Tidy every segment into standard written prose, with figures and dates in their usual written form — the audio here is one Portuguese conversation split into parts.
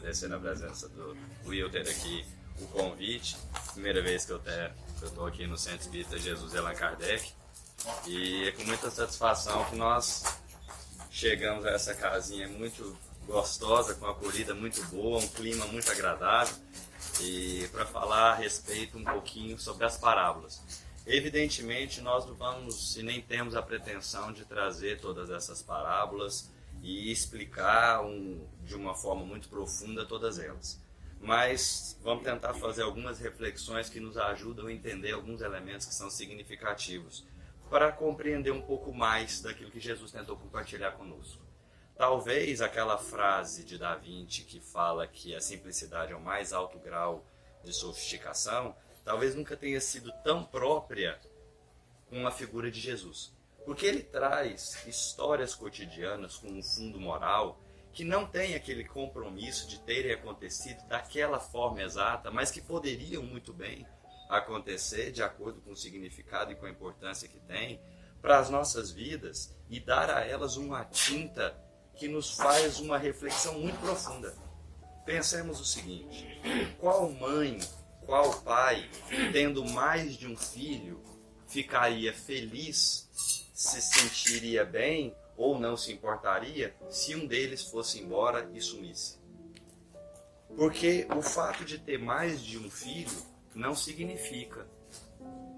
agradecer na presença do Wilter aqui o convite. Primeira vez que eu estou aqui no Centro Espírita Jesus de Allan Kardec. E é com muita satisfação que nós chegamos a essa casinha muito gostosa, com uma acolhida muito boa, um clima muito agradável, e para falar a respeito um pouquinho sobre as parábolas. Evidentemente, nós não vamos e nem temos a pretensão de trazer todas essas parábolas e explicar de uma forma muito profunda todas elas. Mas vamos tentar fazer algumas reflexões que nos ajudam a entender alguns elementos que são significativos, para compreender um pouco mais daquilo que Jesus tentou compartilhar conosco. Talvez aquela frase de Da Vinci que fala que a simplicidade é o mais alto grau de sofisticação, talvez nunca tenha sido tão própria com a figura de Jesus. Porque ele traz histórias cotidianas com um fundo moral que não tem aquele compromisso de terem acontecido daquela forma exata, mas que poderiam muito bem acontecer de acordo com o significado e com a importância que tem para as nossas vidas e dar a elas uma tinta que nos faz uma reflexão muito profunda. Pensemos o seguinte: qual mãe, qual pai, tendo mais de um filho, ficaria feliz, se sentiria bem ou não se importaria se um deles fosse embora e sumisse? Porque o fato de ter mais de um filho não significa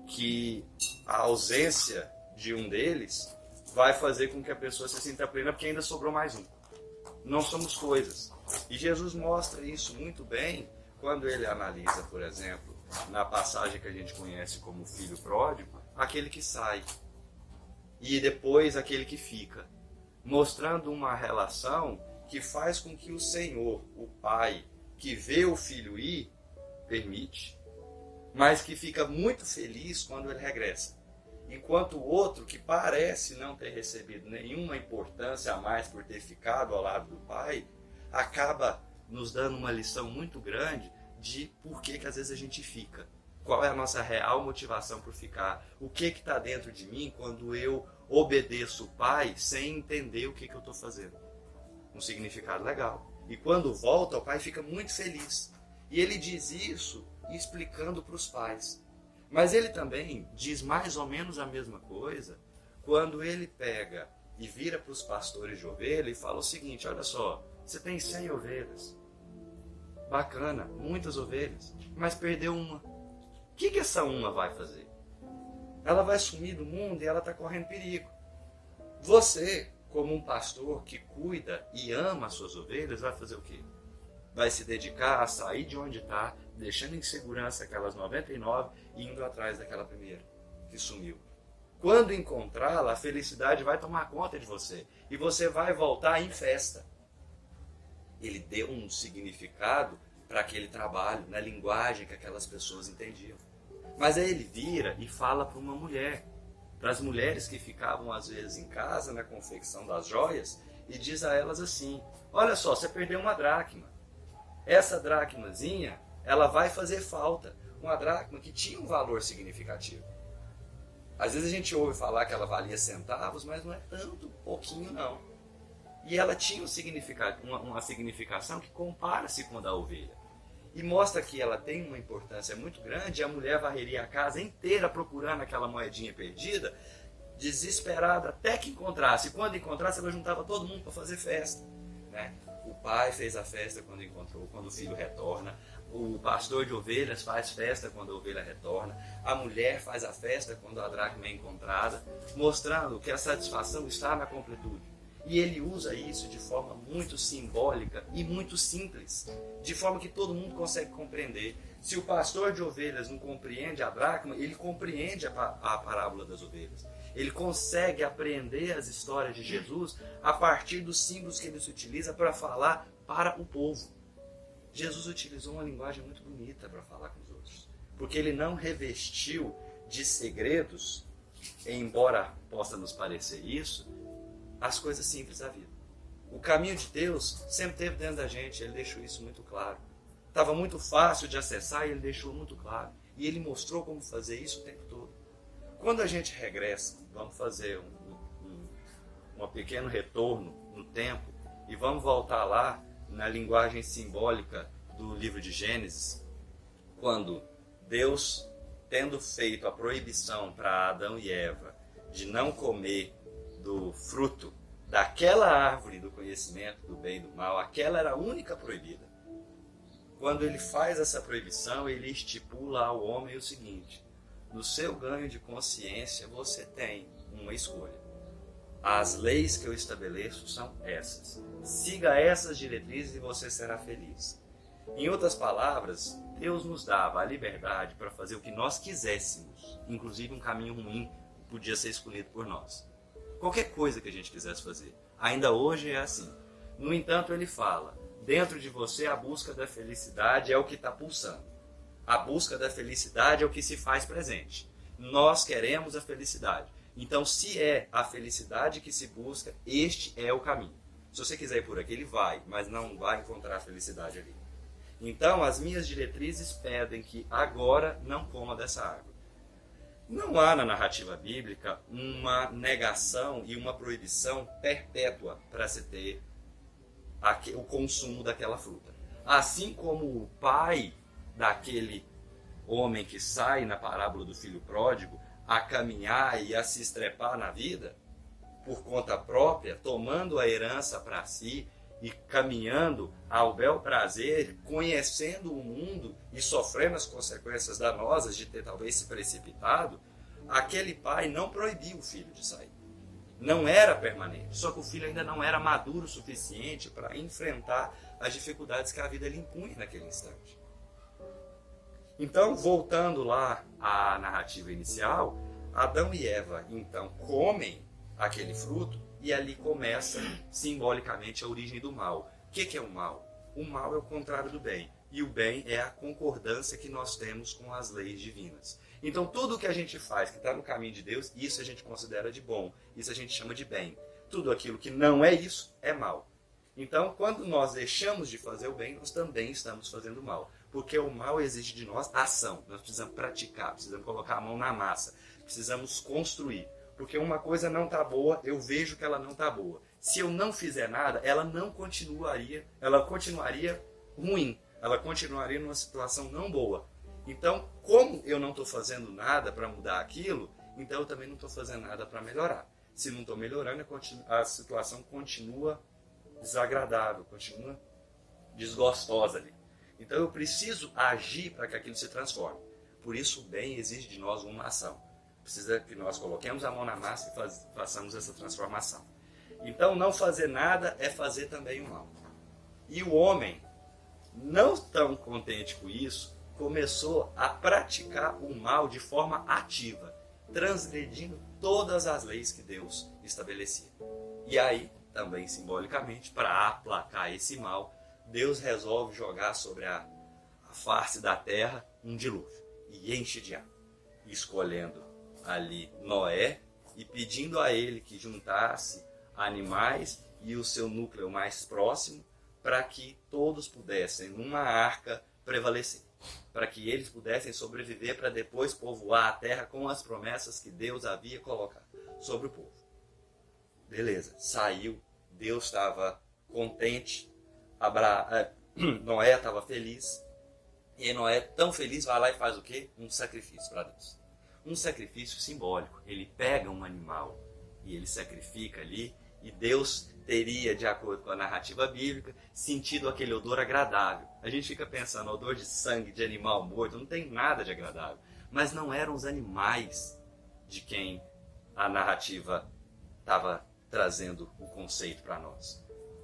que a ausência de um deles vai fazer com que a pessoa se sinta plena porque ainda sobrou mais um. Não somos coisas. E Jesus mostra isso muito bem quando ele analisa, por exemplo, na passagem que a gente conhece como filho pródigo, aquele que sai e depois aquele que fica, mostrando uma relação que faz com que o Senhor, o Pai, que vê o filho ir, permite, mas que fica muito feliz quando ele regressa. Enquanto o outro, que parece não ter recebido nenhuma importância a mais por ter ficado ao lado do pai, acaba nos dando uma lição muito grande de por que às vezes a gente fica. Qual é a nossa real motivação por ficar? O que está dentro de mim quando eu obedeço o pai sem entender o que eu estou fazendo? Um significado legal. E quando volta, o pai fica muito feliz. E ele diz isso explicando para os pais. Mas ele também diz mais ou menos a mesma coisa quando ele pega e vira para os pastores de ovelha e fala o seguinte: olha só, você tem 100 ovelhas, bacana, muitas ovelhas, mas perdeu uma. O que essa uma vai fazer? Ela vai sumir do mundo e ela está correndo perigo. Você, como um pastor que cuida e ama as suas ovelhas, vai fazer o quê? Vai se dedicar a sair de onde está, deixando em segurança aquelas 99 e indo atrás daquela primeira que sumiu. Quando encontrá-la, a felicidade vai tomar conta de você e você vai voltar em festa. Ele deu um significado para aquele trabalho, na linguagem que aquelas pessoas entendiam. Mas aí ele vira e fala para uma mulher, para as mulheres que ficavam às vezes em casa na confecção das joias, e diz a elas assim: olha só, você perdeu uma dracma. Essa dracmazinha, ela vai fazer falta. Uma dracma que tinha um valor significativo. Às vezes a gente ouve falar que ela valia centavos, mas não é tanto, pouquinho não. E ela tinha um significado, uma significação que compara-se com a da ovelha. E mostra que ela tem uma importância muito grande, e a mulher varreria a casa inteira procurando aquela moedinha perdida, desesperada até que encontrasse. E quando encontrasse, ela juntava todo mundo para fazer festa, né? O pai fez a festa quando encontrou, quando o filho retorna. O pastor de ovelhas faz festa quando a ovelha retorna. A mulher faz a festa quando a dracma é encontrada, mostrando que a satisfação está na completude. E ele usa isso de forma muito simbólica e muito simples, de forma que todo mundo consegue compreender. Se o pastor de ovelhas não compreende a dracma, ele compreende a parábola das ovelhas. Ele consegue apreender as histórias de Jesus a partir dos símbolos que ele se utiliza para falar para o povo. Jesus utilizou uma linguagem muito bonita para falar com os outros, porque ele não revestiu de segredos, embora possa nos parecer isso, as coisas simples da vida. O caminho de Deus sempre esteve dentro da gente, ele deixou isso muito claro. Estava muito fácil de acessar e ele deixou muito claro. E ele mostrou como fazer isso o tempo todo. Quando a gente regressa, vamos fazer um pequeno retorno no tempo e vamos voltar lá na linguagem simbólica do livro de Gênesis, quando Deus, tendo feito a proibição para Adão e Eva de não comer do fruto daquela árvore do conhecimento do bem e do mal, aquela era a única proibida. Quando ele faz essa proibição, ele estipula ao homem o seguinte: no seu ganho de consciência você tem uma escolha. As leis que eu estabeleço são essas. Siga essas diretrizes e você será feliz. Em outras palavras, Deus nos dava a liberdade para fazer o que nós quiséssemos, inclusive um caminho ruim podia ser escolhido por nós. Qualquer coisa que a gente quisesse fazer. Ainda hoje é assim. No entanto, ele fala: dentro de você a busca da felicidade é o que está pulsando. A busca da felicidade é o que se faz presente. Nós queremos a felicidade. Então, se é a felicidade que se busca, este é o caminho. Se você quiser ir por aqui, ele vai, mas não vai encontrar a felicidade ali. Então, as minhas diretrizes pedem que agora não coma dessa árvore. Não há na narrativa bíblica uma negação e uma proibição perpétua para se ter o consumo daquela fruta. Assim como o pai daquele homem que sai na parábola do filho pródigo a caminhar e a se estrepar na vida por conta própria, tomando a herança para si e caminhando ao bel prazer, conhecendo o mundo e sofrendo as consequências danosas de ter talvez se precipitado, aquele pai não proibiu o filho de sair. Não era permanente, só que o filho ainda não era maduro o suficiente para enfrentar as dificuldades que a vida lhe impunha naquele instante. Então, voltando lá à narrativa inicial, Adão e Eva então comem aquele fruto e ali começa simbolicamente a origem do mal. O que é o mal? O mal é o contrário do bem, e o bem é a concordância que nós temos com as leis divinas. Então tudo o que a gente faz que está no caminho de Deus, isso a gente considera de bom, isso a gente chama de bem. Tudo aquilo que não é isso é mal. Então, quando nós deixamos de fazer o bem, nós também estamos fazendo o mal. Porque o mal exige de nós ação. Nós precisamos praticar, precisamos colocar a mão na massa, precisamos construir. Porque uma coisa não está boa, eu vejo que ela não está boa. Se eu não fizer nada, ela continuaria ruim. Ela continuaria numa situação não boa. Então, como eu não estou fazendo nada para mudar aquilo, então eu também não estou fazendo nada para melhorar. Se não estou melhorando, a situação continua desagradável, continua desgostosa ali. Então eu preciso agir para que aquilo se transforme. Por isso o bem exige de nós uma ação. Precisa que nós coloquemos a mão na massa e façamos essa transformação. Então não fazer nada é fazer também o mal. E o homem, não tão contente com isso, começou a praticar o mal de forma ativa, transgredindo todas as leis que Deus estabelecia. E aí, também simbolicamente, para aplacar esse mal, Deus resolve jogar sobre a face da terra um dilúvio e enche de água, escolhendo ali Noé e pedindo a ele que juntasse animais e o seu núcleo mais próximo para que todos pudessem, numa arca, prevalecer, para que eles pudessem sobreviver para depois povoar a terra com as promessas que Deus havia colocado sobre o povo. Beleza, saiu, Deus estava contente, Noé estava feliz, e Noé, tão feliz, vai lá e faz o quê? Um sacrifício para Deus. Um sacrifício simbólico. Ele pega um animal e ele sacrifica ali, e Deus teria, de acordo com a narrativa bíblica, sentido aquele odor agradável. A gente fica pensando, odor de sangue de animal morto, não tem nada de agradável. Mas não eram os animais de quem a narrativa estava trazendo o conceito para nós.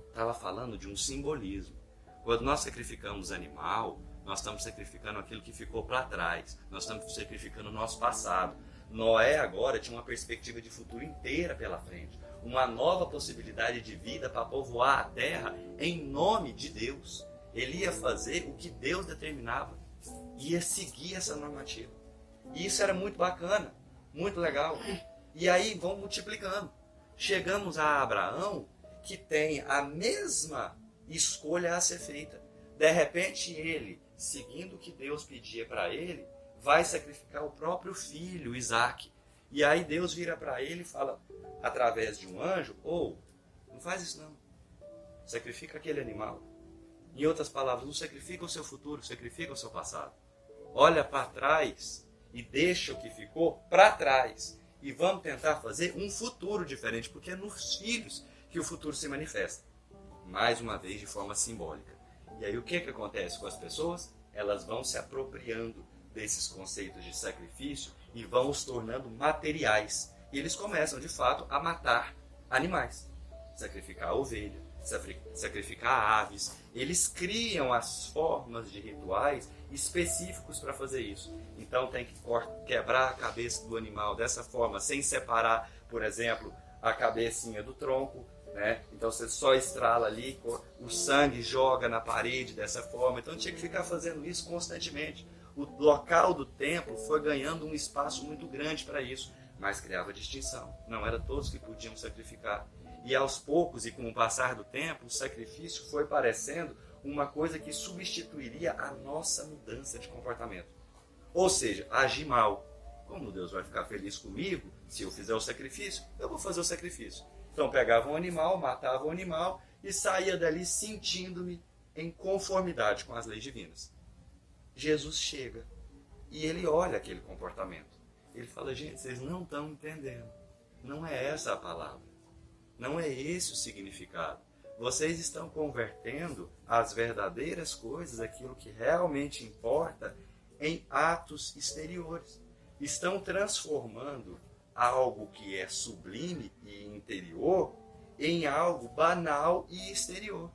Estava falando de um simbolismo. Quando nós sacrificamos animal, nós estamos sacrificando aquilo que ficou para trás. Nós estamos sacrificando o nosso passado. Noé agora tinha uma perspectiva de futuro inteira pela frente. Uma nova possibilidade de vida para povoar a terra em nome de Deus. Ele ia fazer o que Deus determinava. Ia seguir essa normativa. E isso era muito bacana, muito legal. E aí vão multiplicando. Chegamos a Abraão, que tem a mesma escolha a ser feita. De repente ele, seguindo o que Deus pedia para ele, vai sacrificar o próprio filho, Isaac. E aí Deus vira para ele e fala, através de um anjo, não faz isso não. Sacrifica aquele animal. Em outras palavras, não sacrifica o seu futuro, sacrifica o seu passado. Olha para trás e deixa o que ficou para trás. E vamos tentar fazer um futuro diferente, porque é nos filhos que o futuro se manifesta. Mais uma vez, de forma simbólica. E aí o que acontece com as pessoas? Elas vão se apropriando desses conceitos de sacrifício e vão os tornando materiais. E eles começam, de fato, a matar animais. Sacrificar a ovelha, sacrificar aves. Eles criam as formas de rituais específicos para fazer isso. Então tem que quebrar a cabeça do animal dessa forma, sem separar, por exemplo, a cabecinha do tronco, né? Então você só estrala ali, o sangue joga na parede dessa forma. Então tinha que ficar fazendo isso constantemente. O local do templo foi ganhando um espaço muito grande para isso, mas criava distinção. Não era todos que podiam sacrificar. E aos poucos, e com o passar do tempo, o sacrifício foi parecendo uma coisa que substituiria a nossa mudança de comportamento. Ou seja, agir mal. Como Deus vai ficar feliz comigo se eu fizer o sacrifício? Eu vou fazer o sacrifício. Então pegava um animal, matava o animal e saía dali sentindo-me em conformidade com as leis divinas. Jesus chega e ele olha aquele comportamento. Ele fala, gente, vocês não estão entendendo. Não é essa a palavra. Não é esse o significado. Vocês estão convertendo as verdadeiras coisas, aquilo que realmente importa, em atos exteriores. Estão transformando algo que é sublime e interior em algo banal e exterior.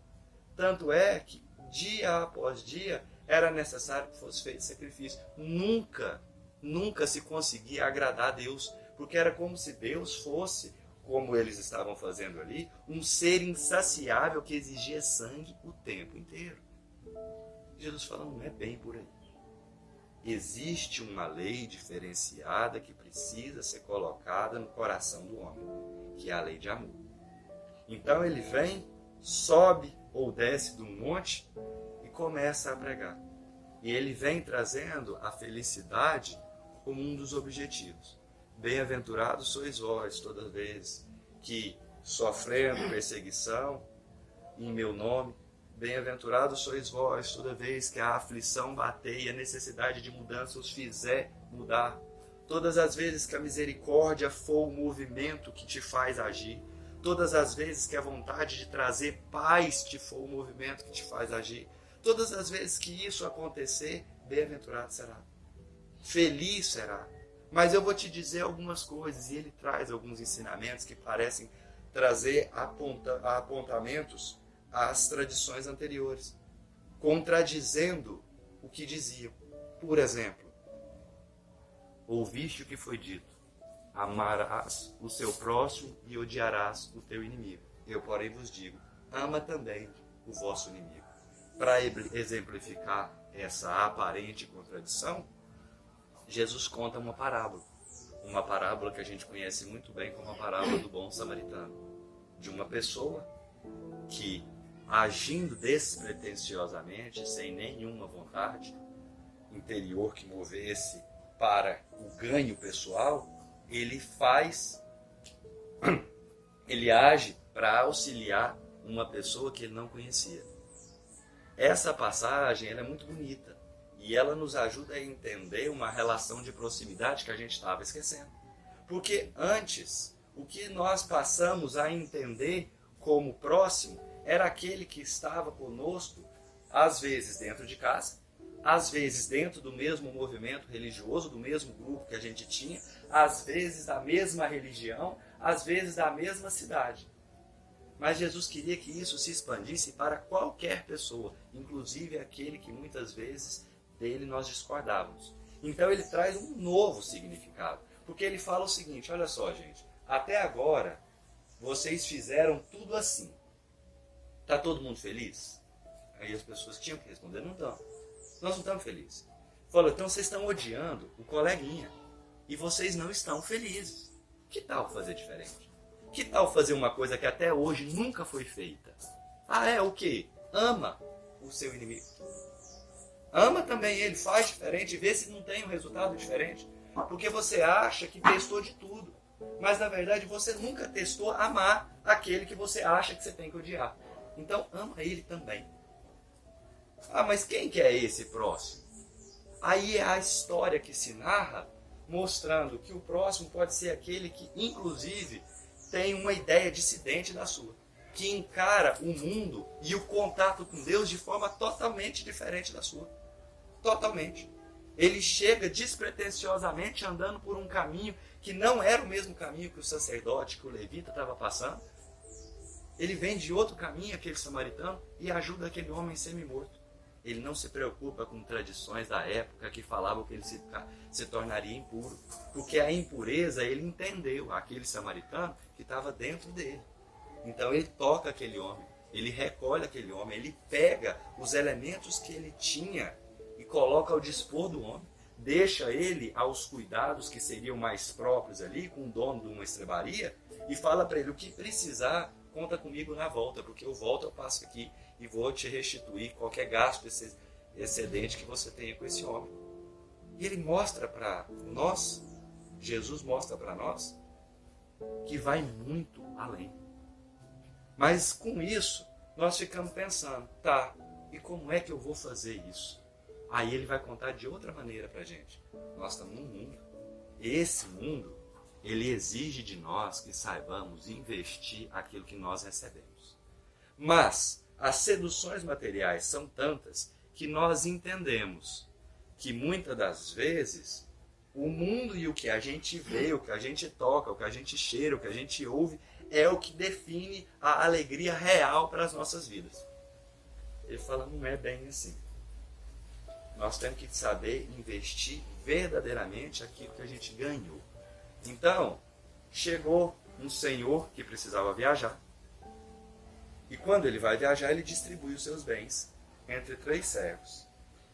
Tanto é que, dia após dia, era necessário que fosse feito sacrifício. Nunca se conseguia agradar a Deus, porque era como se Deus fosse, como eles estavam fazendo ali, um ser insaciável que exigia sangue o tempo inteiro. Jesus fala, não é bem por aí. Existe uma lei diferenciada que precisa ser colocada no coração do homem, que é a lei de amor. Então ele vem, sobe ou desce de um monte e começa a pregar. E ele vem trazendo a felicidade como um dos objetivos. Bem-aventurados sois vós toda vez que, sofrendo perseguição em meu nome, bem-aventurados sois vós toda vez que a aflição bater e a necessidade de mudança os fizer mudar. Todas as vezes que a misericórdia for o movimento que te faz agir. Todas as vezes que a vontade de trazer paz te for o movimento que te faz agir. Todas as vezes que isso acontecer, bem-aventurado será. Feliz será. Mas eu vou te dizer algumas coisas, e ele traz alguns ensinamentos que parecem trazer apontamentos às tradições anteriores, contradizendo o que diziam. Por exemplo, ouviste o que foi dito, amarás o seu próximo e odiarás o teu inimigo. Eu, porém, vos digo, ama também o vosso inimigo. Para exemplificar essa aparente contradição, Jesus conta uma parábola que a gente conhece muito bem como a parábola do bom samaritano, de uma pessoa que, agindo despretensiosamente, sem nenhuma vontade interior que movesse para o ganho pessoal, ele age para auxiliar uma pessoa que ele não conhecia. Essa passagem ela é muito bonita e ela nos ajuda a entender uma relação de proximidade que a gente estava esquecendo. Porque antes, o que nós passamos a entender como próximo era aquele que estava conosco, às vezes dentro de casa, às vezes dentro do mesmo movimento religioso, do mesmo grupo que a gente tinha, às vezes da mesma religião, às vezes da mesma cidade. Mas Jesus queria que isso se expandisse para qualquer pessoa, inclusive aquele que muitas vezes dele nós discordávamos. Então ele traz um novo significado, porque ele fala o seguinte, olha só gente, até agora vocês fizeram tudo assim. Está todo mundo feliz? Aí as pessoas tinham que responder, não estão. Nós não estamos felizes. Falou, então vocês estão odiando o coleguinha e vocês não estão felizes. Que tal fazer diferente? Que tal fazer uma coisa que até hoje nunca foi feita? Ah, é o quê? Ama o seu inimigo. Ama também ele, faz diferente, vê se não tem um resultado diferente. Porque você acha que testou de tudo. Mas na verdade você nunca testou amar aquele que você acha que você tem que odiar. Então ama ele também. Ah, mas quem que é esse próximo? Aí é a história que se narra, mostrando que o próximo pode ser aquele que, inclusive, tem uma ideia dissidente da sua, que encara o mundo e o contato com Deus de forma totalmente diferente da sua. Totalmente. Ele chega despretensiosamente andando por um caminho que não era o mesmo caminho que o sacerdote, que o levita estava passando. Ele vem de outro caminho, aquele samaritano, e ajuda aquele homem semi-morto. Ele não se preocupa com tradições da época que falavam que ele se tornaria impuro. Porque a impureza, ele entendeu, aquele samaritano que estava dentro dele. Então ele toca aquele homem, ele recolhe aquele homem, ele pega os elementos que ele tinha e coloca ao dispor do homem, deixa ele aos cuidados que seriam mais próprios ali, com o dono de uma estrebaria, e fala para ele: o que precisar, conta comigo na volta, porque eu volto, eu passo aqui e vou te restituir qualquer gasto excedente que você tenha com esse homem. E ele mostra para nós, Jesus mostra para nós, que vai muito além. Mas com isso, nós ficamos pensando, tá, e como é que eu vou fazer isso? Aí ele vai contar de outra maneira para a gente. Nós estamos num mundo. Esse mundo, ele exige de nós que saibamos investir aquilo que nós recebemos. Mas as seduções materiais são tantas que nós entendemos que muitas das vezes o mundo e o que a gente vê, o que a gente toca, o que a gente cheira, o que a gente ouve, é o que define a alegria real para as nossas vidas. Ele fala, não é bem assim. Nós temos que saber investir verdadeiramente aquilo que a gente ganhou. Então, chegou um senhor que precisava viajar. E quando ele vai viajar, ele distribui os seus bens entre 3 servos.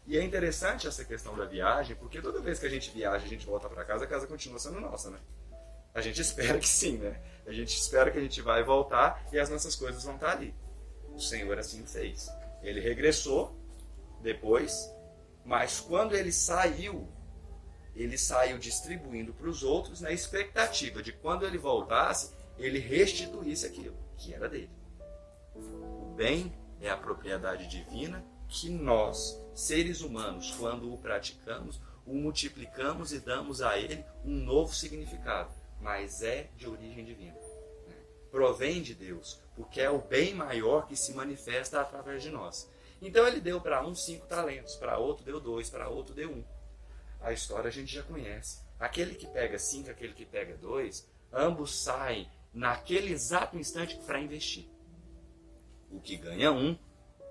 E é interessante essa questão da viagem, porque toda vez que a gente viaja, a gente volta para casa, a casa continua sendo nossa, né? A gente espera que sim, né? A gente espera que a gente vai voltar e as nossas coisas vão estar ali. O Senhor assim fez. Ele regressou depois, mas quando ele saiu distribuindo para os outros na expectativa de quando ele voltasse, ele restituísse aquilo que era dele. O bem é a propriedade divina que nós, seres humanos, quando o praticamos, o multiplicamos e damos a ele um novo significado, mas é de origem divina. Provém de Deus, porque é o bem maior que se manifesta através de nós. Então ele deu para um 5 talentos, para outro deu 2, para outro deu 1. A história a gente já conhece. Aquele que pega 5, aquele que pega 2, ambos saem naquele exato instante para investir. O que ganha 1,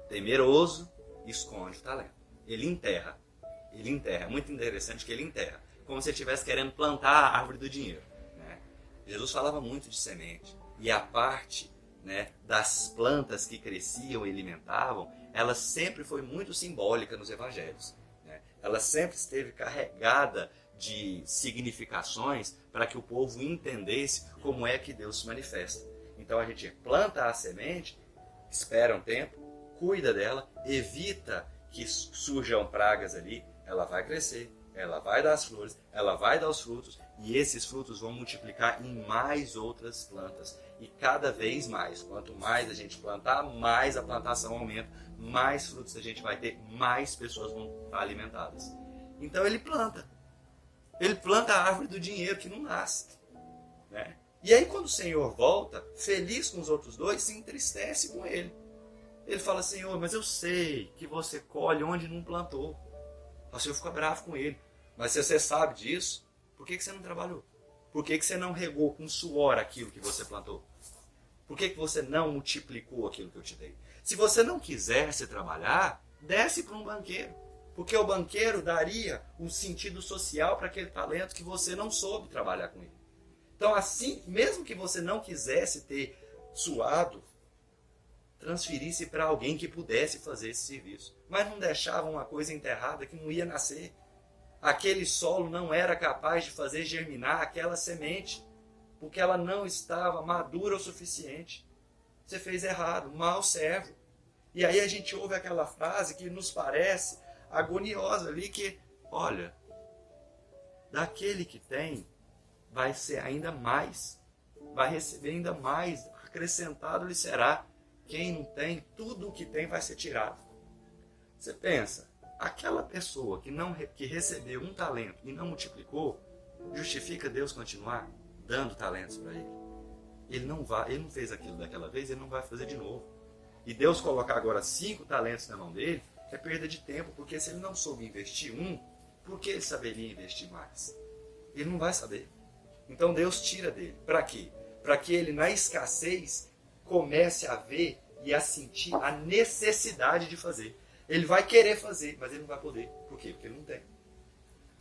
temeroso, esconde o talento. Ele enterra. É muito interessante que ele enterra. Como se ele estivesse querendo plantar a árvore do dinheiro. Né? Jesus falava muito de semente. E a parte, né, das plantas que cresciam e alimentavam, ela sempre foi muito simbólica nos evangelhos. Né? Ela sempre esteve carregada de significações para que o povo entendesse como é que Deus se manifesta. Então a gente planta a semente, espera um tempo, cuida dela, evita que surjam pragas ali, ela vai crescer, ela vai dar as flores, ela vai dar os frutos, e esses frutos vão multiplicar em mais outras plantas. E cada vez mais, quanto mais a gente plantar, mais a plantação aumenta, mais frutos a gente vai ter, mais pessoas vão estar alimentadas. Então ele planta a árvore do dinheiro que não nasce. Né? E aí quando o Senhor volta, feliz com os outros 2, se entristece com ele. Ele fala, Senhor, mas eu sei que você colhe onde não plantou. O Senhor fica bravo com ele. Mas se você sabe disso, por que você não trabalhou? Por que você não regou com suor aquilo que você plantou? Por que você não multiplicou aquilo que eu te dei? Se você não quisesse trabalhar, desce para um banqueiro. Porque o banqueiro daria um sentido social para aquele talento que você não soube trabalhar com ele. Então assim, mesmo que você não quisesse ter suado, transferisse para alguém que pudesse fazer esse serviço. Mas não deixava uma coisa enterrada que não ia nascer. Aquele solo não era capaz de fazer germinar aquela semente, porque ela não estava madura o suficiente. Você fez errado, mau servo. E aí a gente ouve aquela frase que nos parece agoniosa ali, que, olha, daquele que tem, vai ser ainda mais, vai receber ainda mais, acrescentado lhe será. Quem não tem, tudo o que tem vai ser tirado. Você pensa, aquela pessoa que recebeu um talento e não multiplicou, justifica Deus continuar dando talentos para ele? Ele não fez aquilo daquela vez, ele não vai fazer de novo. E Deus colocar agora 5 talentos na mão dele é perda de tempo, porque se ele não soube investir um, por que ele saberia investir mais? Ele não vai saber. Então Deus tira dele. Para quê? Para que ele, na escassez, comece a ver e a sentir a necessidade de fazer. Ele vai querer fazer, mas ele não vai poder. Por quê? Porque ele não tem.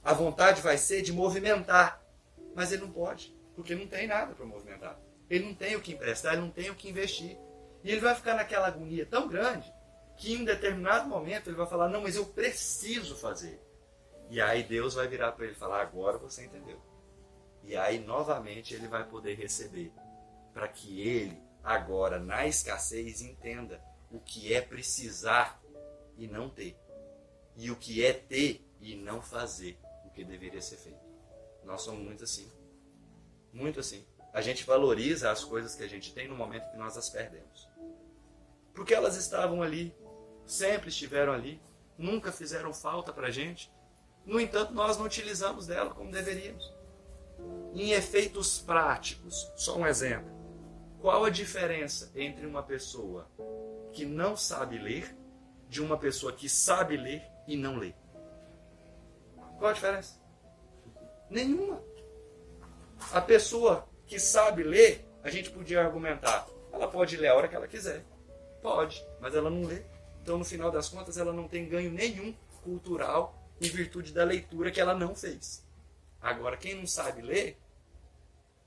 A vontade vai ser de movimentar, mas ele não pode, porque não tem nada para movimentar. Ele não tem o que emprestar, ele não tem o que investir. E ele vai ficar naquela agonia tão grande que em um determinado momento ele vai falar, não, mas eu preciso fazer. E aí Deus vai virar para ele e falar, agora você entendeu. E aí novamente ele vai poder receber, para que ele agora na escassez entenda o que é precisar e não ter. E o que é ter e não fazer o que deveria ser feito. Nós somos muito assim. Muito assim. A gente valoriza as coisas que a gente tem no momento que nós as perdemos. Porque elas estavam ali, sempre estiveram ali, nunca fizeram falta para a gente. No entanto, nós não utilizamos dela como deveríamos. Em efeitos práticos, só um exemplo. Qual a diferença entre uma pessoa que não sabe ler de uma pessoa que sabe ler e não lê? Qual a diferença? Nenhuma. A pessoa que sabe ler, a gente podia argumentar, ela pode ler a hora que ela quiser. Pode, mas ela não lê. Então, no final das contas, ela não tem ganho nenhum cultural em virtude da leitura que ela não fez. Agora, quem não sabe ler,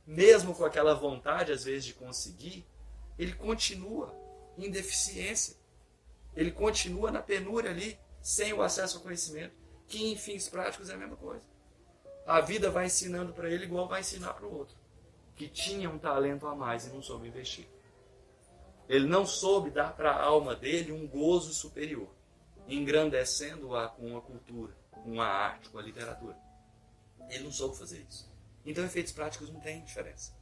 mesmo com aquela vontade, às vezes, de conseguir, ele continua em deficiência. Ele continua na penúria ali, sem o acesso ao conhecimento, que em fins práticos é a mesma coisa. A vida vai ensinando para ele igual vai ensinar para o outro, que tinha um talento a mais e não soube investir. Ele não soube dar para a alma dele um gozo superior, engrandecendo-a com a cultura, com a arte, com a literatura. Ele não soube fazer isso. Então, efeitos práticos não têm diferença.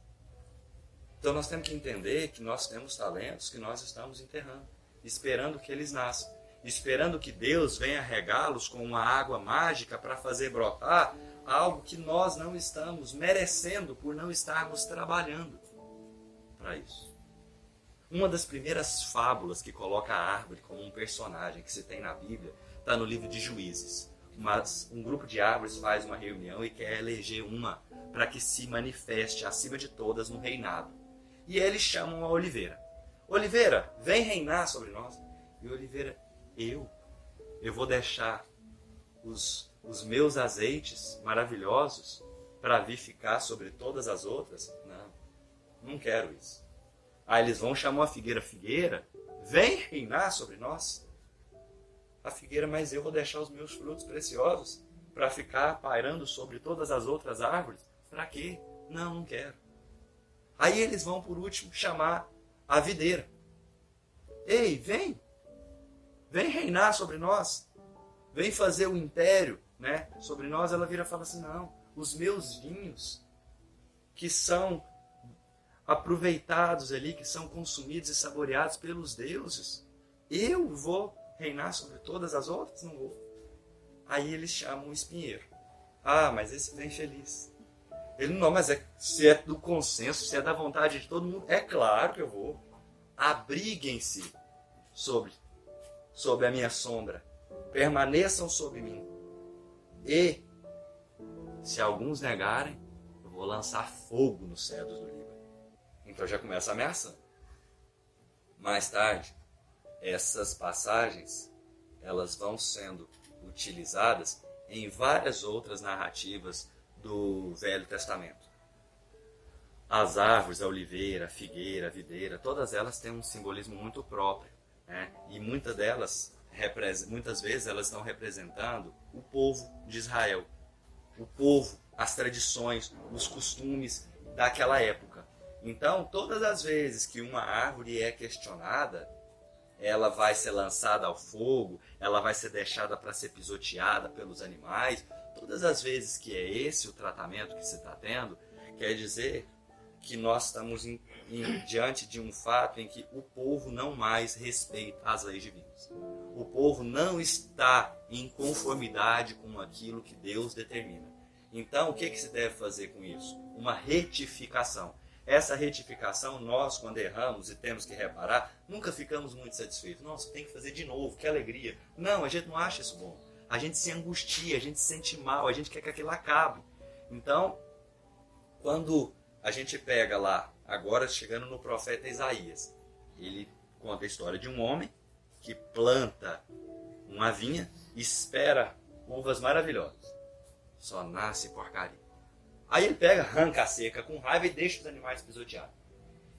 Então, nós temos que entender que nós temos talentos que nós estamos enterrando, esperando que eles nasçam, esperando que Deus venha regá-los com uma água mágica para fazer brotar algo que nós não estamos merecendo por não estarmos trabalhando para isso. Uma das primeiras fábulas que coloca a árvore como um personagem que se tem na Bíblia está no livro de Juízes. Um grupo de árvores faz uma reunião e quer eleger uma para que se manifeste acima de todas no reinado. E eles chamam a Oliveira. Oliveira, vem reinar sobre nós. E Oliveira, eu vou deixar os meus azeites maravilhosos para vir ficar sobre todas as outras? Não quero isso. Aí eles vão chamar a figueira, vem reinar sobre nós. A figueira, mas eu vou deixar os meus frutos preciosos para ficar pairando sobre todas as outras árvores? Para quê? Não quero. Aí eles vão, por último, chamar a videira. Ei, vem reinar sobre nós. Vem fazer o império, né, sobre nós. Ela vira e fala assim, não, os meus vinhos, que são aproveitados ali, que são consumidos e saboreados pelos deuses, eu vou reinar sobre todas as outras? Não vou. Aí eles chamam o espinheiro. Ah, mas esse vem feliz. Ele não, mas se é do consenso, se é da vontade de todo mundo, é claro que eu vou. Abriguem-se sobre a minha sombra. Permaneçam sobre mim. E, se alguns negarem, eu vou lançar fogo nos cedros do Líbano. Então já começa ameaçando. Mais tarde, essas passagens, elas vão sendo utilizadas em várias outras narrativas do Velho Testamento. As árvores, a oliveira, a figueira, a videira, todas elas têm um simbolismo muito próprio, né? E muitas vezes elas estão representando o povo de Israel, o povo, as tradições, os costumes daquela época. Então, todas as vezes que uma árvore é questionada, ela vai ser lançada ao fogo, ela vai ser deixada para ser pisoteada pelos animais. Todas as vezes que é esse o tratamento que se está tendo, quer dizer que nós estamos diante de um fato em que o povo não mais respeita as leis divinas. O povo não está em conformidade com aquilo que Deus determina. Então, o que se deve fazer com isso? Uma retificação. Essa retificação, nós, quando erramos e temos que reparar, nunca ficamos muito satisfeitos. Nossa, tem que fazer de novo, que alegria. Não, a gente não acha isso bom. A gente se angustia, a gente se sente mal, a gente quer que aquilo acabe. Então, quando a gente pega lá, agora chegando no profeta Isaías, ele conta a história de um homem que planta uma vinha e espera uvas maravilhosas. Só nasce porcaria. Aí ele pega, arranca a seca com raiva e deixa os animais pisotear.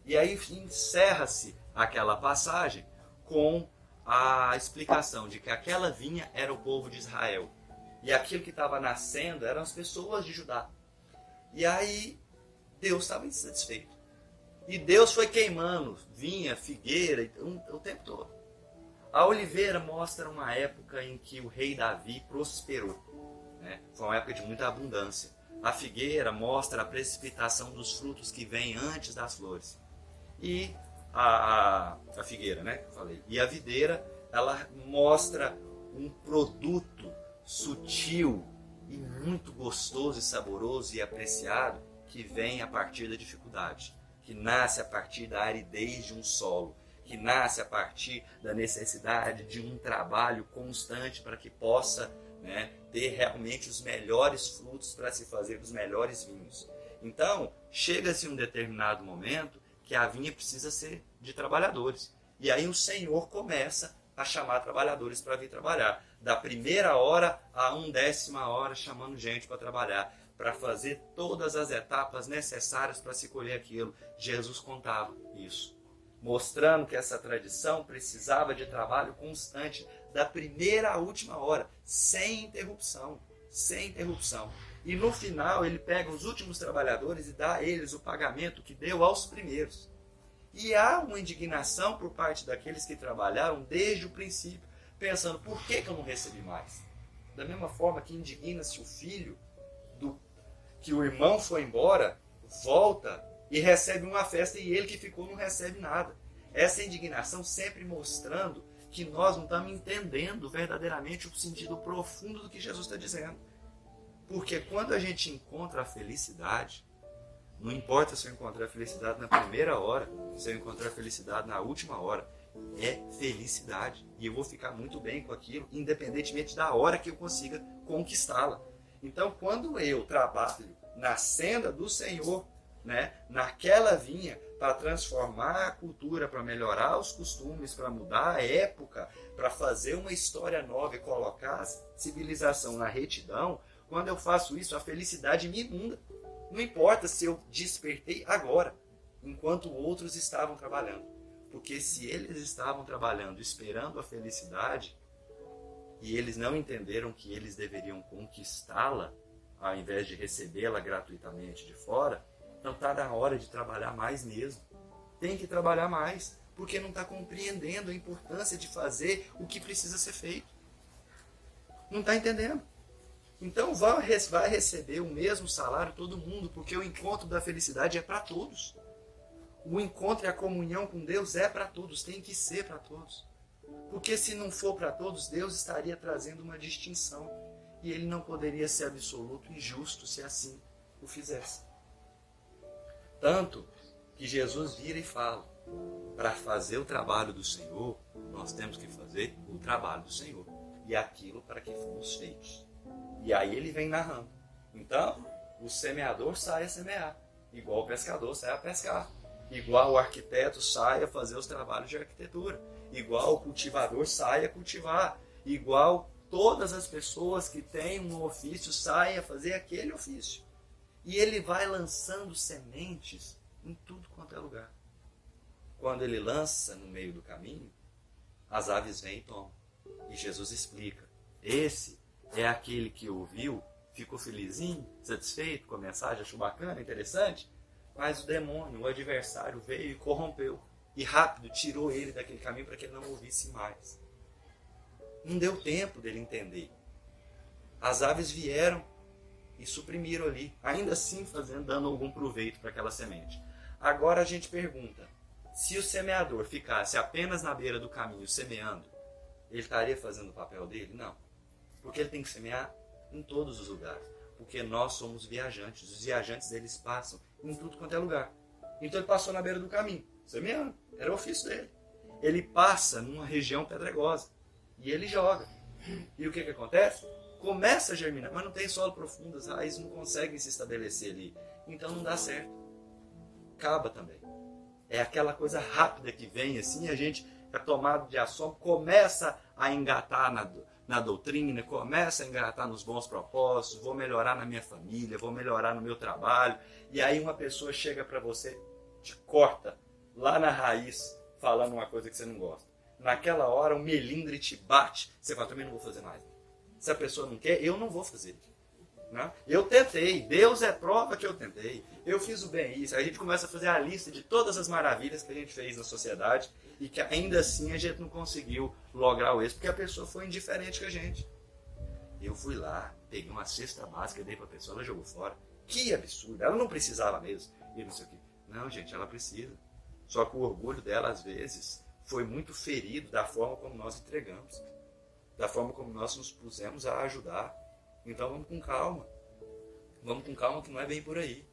E aí encerra-se aquela passagem com a explicação de que aquela vinha era o povo de Israel. E aquilo que estava nascendo eram as pessoas de Judá. E aí Deus estava insatisfeito. E Deus foi queimando vinha, figueira, o tempo todo. A oliveira mostra uma época em que o rei Davi prosperou. Né? Foi uma época de muita abundância. A figueira mostra a precipitação dos frutos que vêm antes das flores. E a figueira, né? Que eu falei. E a videira, ela mostra um produto sutil e muito gostoso e saboroso e apreciado que vem a partir da dificuldade, que nasce a partir da aridez de um solo, que nasce a partir da necessidade de um trabalho constante para que possa, né, ter realmente os melhores frutos para se fazer os melhores vinhos. Então, chega-se um determinado momento que a vinha precisa ser de trabalhadores. E aí o Senhor começa a chamar trabalhadores para vir trabalhar. Da primeira hora a 1/10 hora, chamando gente para trabalhar, para fazer todas as etapas necessárias para se colher aquilo. Jesus contava isso, mostrando que essa tradição precisava de trabalho constante, da primeira à última hora, sem interrupção, sem interrupção. E no final ele pega os últimos trabalhadores e dá a eles o pagamento que deu aos primeiros. E há uma indignação por parte daqueles que trabalharam desde o princípio, pensando, por que eu não recebi mais? Da mesma forma que indigna-se o filho, que o irmão foi embora, volta e recebe uma festa e ele que ficou não recebe nada. Essa indignação sempre mostrando que nós não estamos entendendo verdadeiramente o sentido profundo do que Jesus está dizendo. Porque quando a gente encontra a felicidade, não importa se eu encontrar a felicidade na primeira hora, se eu encontrar a felicidade na última hora, é felicidade. E eu vou ficar muito bem com aquilo, independentemente da hora que eu consiga conquistá-la. Então, quando eu trabalho na senda do Senhor, né, naquela vinha, para transformar a cultura, para melhorar os costumes, para mudar a época, para fazer uma história nova e colocar a civilização na retidão, quando eu faço isso, a felicidade me inunda. Não importa se eu despertei agora, enquanto outros estavam trabalhando. Porque se eles estavam trabalhando esperando a felicidade, e eles não entenderam que eles deveriam conquistá-la, ao invés de recebê-la gratuitamente de fora, então está na hora de trabalhar mais mesmo. Tem que trabalhar mais, porque não está compreendendo a importância de fazer o que precisa ser feito. Não está entendendo. Então vai receber o mesmo salário todo mundo, porque o encontro da felicidade é para todos. O encontro e a comunhão com Deus é para todos, tem que ser para todos. Porque se não for para todos, Deus estaria trazendo uma distinção. E ele não poderia ser absoluto e justo se assim o fizesse. Tanto que Jesus vira e fala, para fazer o trabalho do Senhor, nós temos que fazer o trabalho do Senhor. E aquilo para que fomos feitos. E aí ele vem narrando. Então, o semeador sai a semear, igual o pescador sai a pescar. Igual o arquiteto sai a fazer os trabalhos de arquitetura. Igual o cultivador sai a cultivar. Igual todas as pessoas que têm um ofício saem a fazer aquele ofício. E ele vai lançando sementes em tudo quanto é lugar. Quando ele lança no meio do caminho, as aves vêm e tomam. E Jesus explica. Esse é aquele que ouviu, ficou felizinho, satisfeito com a mensagem, achou bacana, interessante. Mas o demônio, o adversário, veio e corrompeu. E rápido tirou ele daquele caminho para que ele não ouvisse mais. Não deu tempo dele entender. As aves vieram e suprimiram ali, ainda assim dando algum proveito para aquela semente. Agora a gente pergunta, se o semeador ficasse apenas na beira do caminho semeando, ele estaria fazendo o papel dele? Não. Porque ele tem que semear em todos os lugares. Porque nós somos viajantes. Os viajantes, eles passam em tudo quanto é lugar. Então ele passou na beira do caminho, semeando. Era o ofício dele. Ele passa numa região pedregosa. E ele joga. E o que acontece? Começa a germinar, mas não tem solo profundo, as raízes não conseguem se estabelecer ali. Então não dá certo. Acaba também. É aquela coisa rápida que vem assim, a gente é tomado de ação, começa a engatar na doutrina, começa a engatar nos bons propósitos, vou melhorar na minha família, vou melhorar no meu trabalho. E aí uma pessoa chega para você, te corta lá na raiz, falando uma coisa que você não gosta. Naquela hora o melindre te bate, você fala, também não vou fazer mais. Se a pessoa não quer, eu não vou fazer. Né? Eu tentei, Deus é prova que eu tentei, eu fiz o bem isso. A gente começa a fazer a lista de todas as maravilhas que a gente fez na sociedade e que ainda assim a gente não conseguiu lograr o êxito porque a pessoa foi indiferente com a gente. Eu fui lá, peguei uma cesta básica, dei para a pessoa, ela jogou fora. Que absurdo, ela não precisava mesmo. E não sei o quê. Não, gente, ela precisa. Só que o orgulho dela, às vezes, foi muito ferido da forma como nós entregamos, da forma como nós nos pusemos a ajudar. Então vamos com calma. Vamos com calma que não é bem por aí.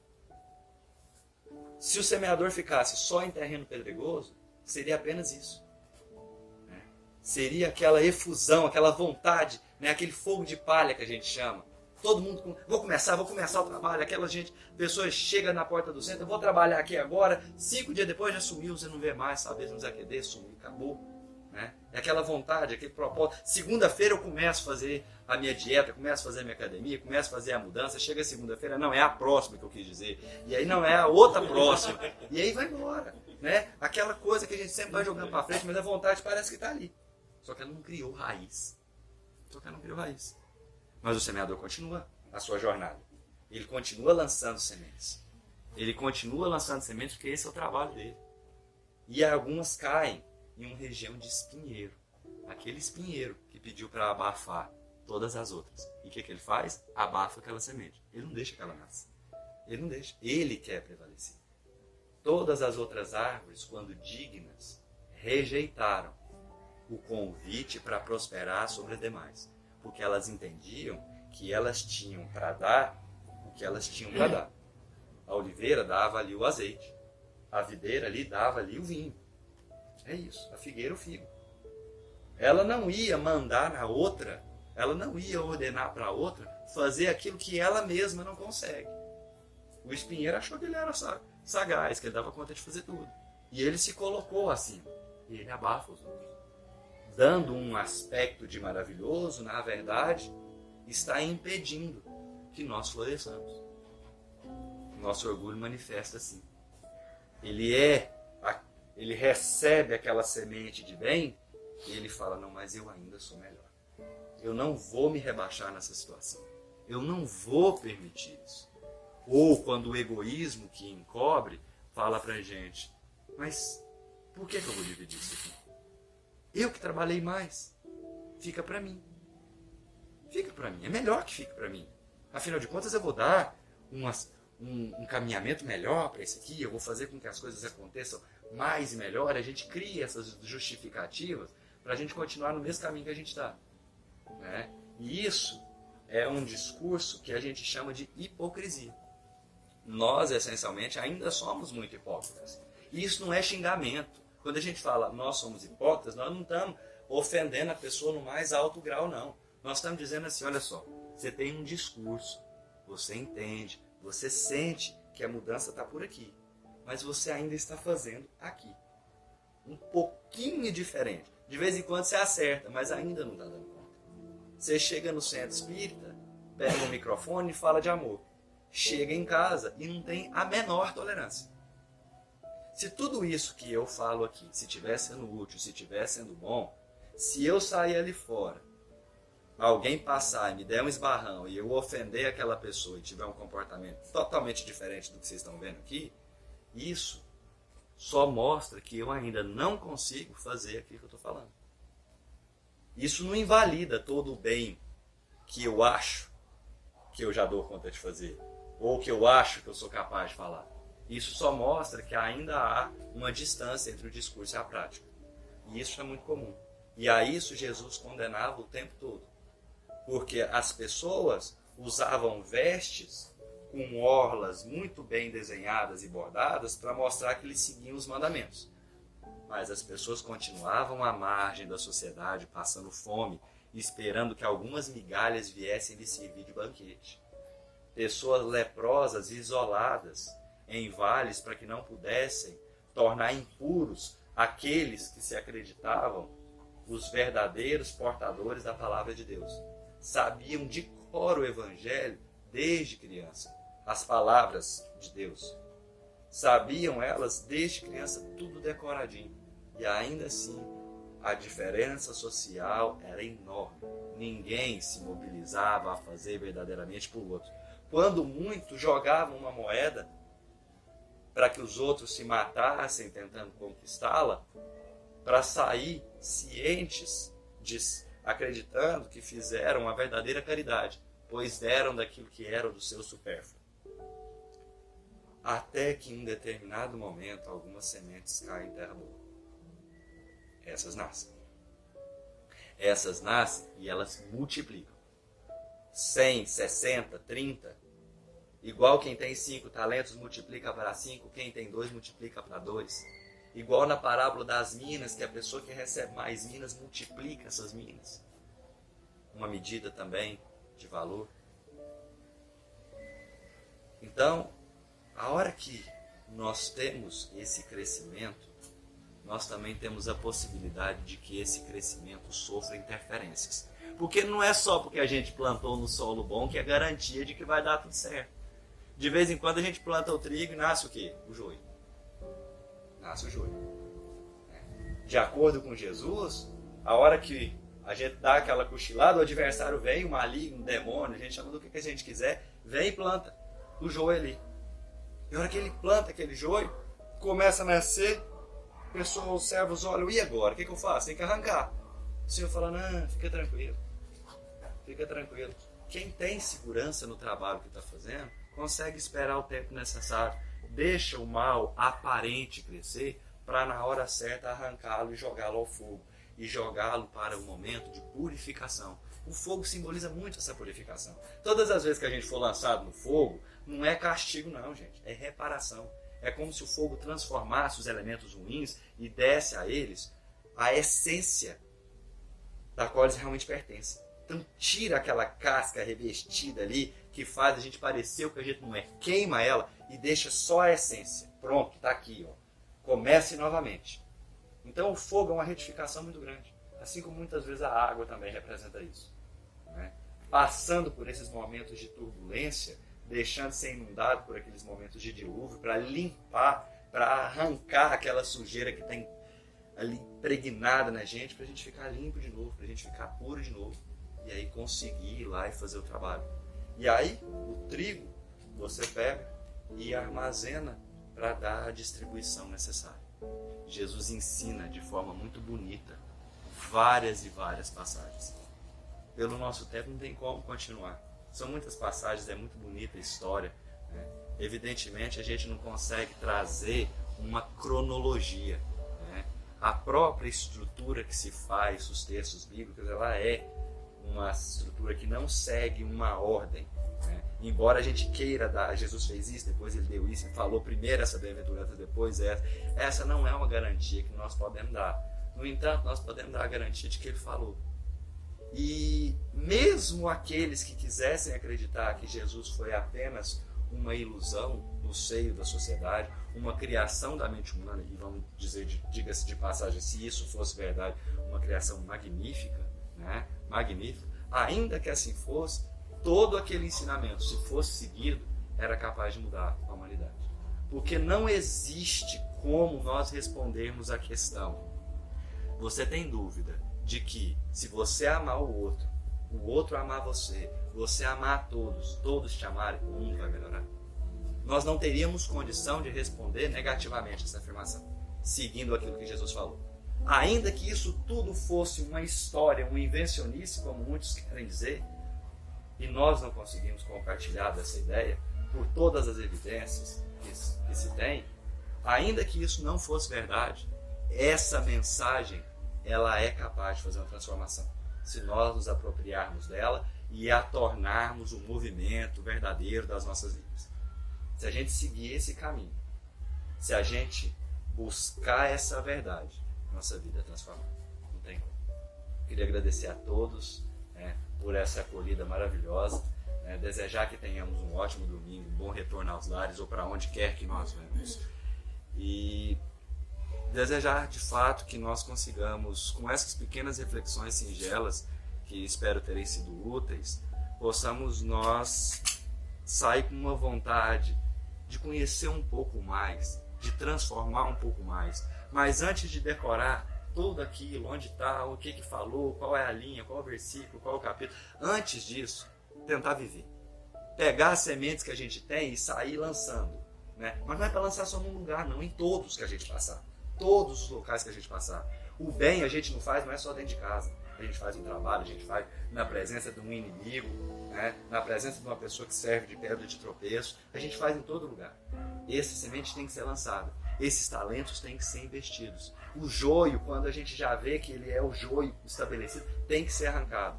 Se o semeador ficasse só em terreno pedregoso, seria apenas isso. Né? Seria aquela efusão, aquela vontade, né? Aquele fogo de palha que a gente chama. Todo mundo, vou começar o trabalho. Aquela gente, pessoa chega na porta do centro, eu vou trabalhar aqui agora, 5 dias depois já sumiu, você não vê mais, sabe? Não ZQD, sumiu, acabou. Né? É aquela vontade, aquele propósito. Segunda-feira eu começo a fazer a minha dieta, começo a fazer a minha academia, começo a fazer a mudança. Chega segunda-feira, não, é a próxima que eu quis dizer. E aí não é a outra próxima. E aí vai embora. Né? Aquela coisa que a gente sempre vai jogando para frente, mas a vontade parece que está ali. Só que ela não criou raiz. Mas o semeador continua a sua jornada. Ele continua lançando sementes. Ele continua lançando sementes porque esse é o trabalho dele. E algumas caem em uma região de espinheiro. Aquele espinheiro que pediu para abafar todas as outras. E o que ele faz? Abafa aquela semente. Ele não deixa que ela nasça. Ele não deixa. Ele quer prevalecer. Todas as outras árvores, quando dignas, rejeitaram o convite para prosperar sobre as demais. Porque elas entendiam que elas tinham para dar o que elas tinham para dar. A oliveira dava ali o azeite. A videira ali dava ali o vinho. É isso, a figueira o figo. Ela não ia mandar na outra, ela não ia ordenar para a outra fazer aquilo que ela mesma não consegue. O espinheiro achou que ele era sagaz, que ele dava conta de fazer tudo. E ele se colocou acima. E ele abafa os outros. Dando um aspecto de maravilhoso, na verdade, está impedindo que nós floresçamos. O nosso orgulho manifesta assim. Ele recebe aquela semente de bem e ele fala, não, mas eu ainda sou melhor. Eu não vou me rebaixar nessa situação. Eu não vou permitir isso. Ou quando o egoísmo que encobre fala pra gente, mas por que eu vou dividir isso aqui? Eu que trabalhei mais. Fica pra mim. Fica pra mim. É melhor que fique pra mim. Afinal de contas eu vou dar um caminhamento melhor para isso aqui, eu vou fazer com que as coisas aconteçam mais e melhor. A gente cria essas justificativas para a gente continuar no mesmo caminho que a gente está. Né? E isso é um discurso que a gente chama de hipocrisia. Nós, essencialmente, ainda somos muito hipócritas. E isso não é xingamento. Quando a gente fala nós somos hipócritas, nós não estamos ofendendo a pessoa no mais alto grau, não. Nós estamos dizendo assim, olha só, você tem um discurso, você entende, você sente que a mudança está por aqui, mas você ainda está fazendo aqui. Um pouquinho diferente. De vez em quando você acerta, mas ainda não está dando conta. Você chega no centro espírita, pega o microfone e fala de amor. Chega em casa e não tem a menor tolerância. Se tudo isso que eu falo aqui, se estiver sendo útil, se estiver sendo bom, se eu sair ali fora, alguém passar e me der um esbarrão e eu ofender aquela pessoa e tiver um comportamento totalmente diferente do que vocês estão vendo aqui, isso só mostra que eu ainda não consigo fazer aquilo que eu estou falando. Isso não invalida todo o bem que eu acho que eu já dou conta de fazer, ou que eu acho que eu sou capaz de falar. Isso só mostra que ainda há uma distância entre o discurso e a prática. E isso é muito comum. E a isso Jesus condenava o tempo todo. Porque as pessoas usavam vestes com orlas muito bem desenhadas e bordadas para mostrar que eles seguiam os mandamentos. Mas as pessoas continuavam à margem da sociedade, passando fome, esperando que algumas migalhas viessem lhe servir de banquete. Pessoas leprosas isoladas em vales para que não pudessem tornar impuros aqueles que se acreditavam os verdadeiros portadores da palavra de Deus. Sabiam de cor o Evangelho desde criança, as palavras de Deus. Sabiam elas desde criança tudo decoradinho. E ainda assim, a diferença social era enorme. Ninguém se mobilizava a fazer verdadeiramente por outro. Quando muitos jogavam uma moeda para que os outros se matassem tentando conquistá-la, para sair cientes, acreditando que fizeram a verdadeira caridade, pois deram daquilo que era do seu supérfluo. Até que em um determinado momento algumas sementes caem em terra boa. Essas nascem. Essas nascem e elas multiplicam. 100, 60, 30. Igual quem tem 5 talentos multiplica para 5, quem tem 2 multiplica para 2. Igual na parábola das minas, que a pessoa que recebe mais minas multiplica essas minas. Uma medida também de valor. Então, a hora que nós temos esse crescimento, nós também temos a possibilidade de que esse crescimento sofra interferências. Porque não é só porque a gente plantou no solo bom que é garantia de que vai dar tudo certo. De vez em quando a gente planta o trigo e nasce o quê? O joio. Nasce o joio. De acordo com Jesus, a hora que a gente dá aquela cochilada, o adversário vem, o maligno, o demônio, a gente chama do que a gente quiser, vem e planta o joio ali. E a hora que ele planta aquele joio, começa a nascer, os servos olham, e agora? O que eu faço? Tem que arrancar. O Senhor fala, não, fica tranquilo. Fica tranquilo. Quem tem segurança no trabalho que está fazendo, consegue esperar o tempo necessário. Deixa o mal aparente crescer para na hora certa arrancá-lo e jogá-lo ao fogo. E jogá-lo para um momento de purificação. O fogo simboliza muito essa purificação. Todas as vezes que a gente for lançado no fogo, não é castigo não, gente. É reparação. É como se o fogo transformasse os elementos ruins e desse a eles a essência da qual eles realmente pertencem. Então tira aquela casca revestida ali que faz a gente parecer o que a gente não é. Queima ela e deixa só a essência. Pronto, está aqui. Ó. Comece novamente. Então o fogo é uma retificação muito grande. Assim como muitas vezes a água também representa isso. Né? Passando por esses momentos de turbulência, deixando de ser inundado por aqueles momentos de dilúvio, para limpar, para arrancar aquela sujeira que tem ali impregnada na gente, para a gente ficar limpo de novo, para a gente ficar puro de novo. E aí conseguir ir lá e fazer o trabalho. E aí, o trigo, você pega e armazena para dar a distribuição necessária. Jesus ensina de forma muito bonita várias e várias passagens. Pelo nosso tempo não tem como continuar. São muitas passagens, é muito bonita a história. Né? Evidentemente a gente não consegue trazer uma cronologia. Né? A própria estrutura que se faz os textos bíblicos, ela é uma estrutura que não segue uma ordem. Né? Embora a gente queira dar, Jesus fez isso, depois ele deu isso, falou primeiro essa bem-aventurança, depois essa não é uma garantia que nós podemos dar. No entanto, nós podemos dar a garantia de que ele falou. E mesmo aqueles que quisessem acreditar que Jesus foi apenas uma ilusão no seio da sociedade, uma criação da mente humana, e vamos dizer, diga-se de passagem, se isso fosse verdade, uma criação magnífica, né? Magnífica, ainda que assim fosse, todo aquele ensinamento, se fosse seguido, era capaz de mudar a humanidade. Porque não existe como nós respondermos à questão. Você tem dúvida de que se você amar o outro amar você amar a todos te amarem, o mundo vai melhorar? Nós não teríamos condição de responder negativamente essa afirmação, seguindo aquilo que Jesus falou. Ainda que isso tudo fosse uma história, uma invencionice, como muitos querem dizer, e nós não conseguimos compartilhar dessa ideia, por todas as evidências que se tem, ainda que isso não fosse verdade, essa mensagem ela é capaz de fazer uma transformação, se nós nos apropriarmos dela e a tornarmos o movimento verdadeiro das nossas vidas. Se a gente seguir esse caminho, se a gente buscar essa verdade, nossa vida é transformada. Não tem como. Queria agradecer a todos, né, por essa acolhida maravilhosa, né, desejar que tenhamos um ótimo domingo, um bom retorno aos lares ou para onde quer que nós vamos. E desejar de fato que nós consigamos, com essas pequenas reflexões singelas, que espero terem sido úteis, possamos nós sair com uma vontade de conhecer um pouco mais, de transformar um pouco mais. Mas antes de decorar tudo aquilo, onde está, o que falou, qual é a linha, qual é o versículo, qual é o capítulo, antes disso, tentar viver. Pegar as sementes que a gente tem e sair lançando. Né? Mas não é para lançar só num lugar, não, em todos que a gente passar. Todos os locais que a gente passar. O bem a gente não faz, não é só dentro de casa. A gente faz no trabalho, a gente faz na presença de um inimigo, né? Na presença de uma pessoa que serve de pedra de tropeço. A gente faz em todo lugar. Essa semente tem que ser lançada. Esses talentos têm que ser investidos. O joio, quando a gente já vê que ele é o joio estabelecido, tem que ser arrancado.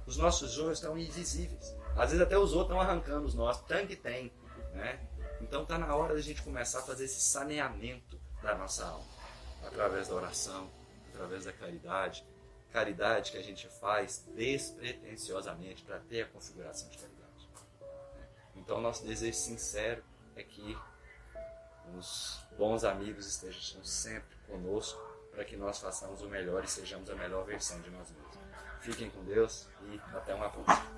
Os nossos joios estão invisíveis. Às vezes até os outros estão arrancando os nossos. Tanque tem, né? Então está na hora da gente começar a fazer esse saneamento da nossa alma. Através da oração, através da caridade. Caridade que a gente faz despretensiosamente para ter a configuração de caridade. Então nosso desejo sincero é que os bons amigos estejam sempre conosco para que nós façamos o melhor e sejamos a melhor versão de nós mesmos. Fiquem com Deus e até uma próxima.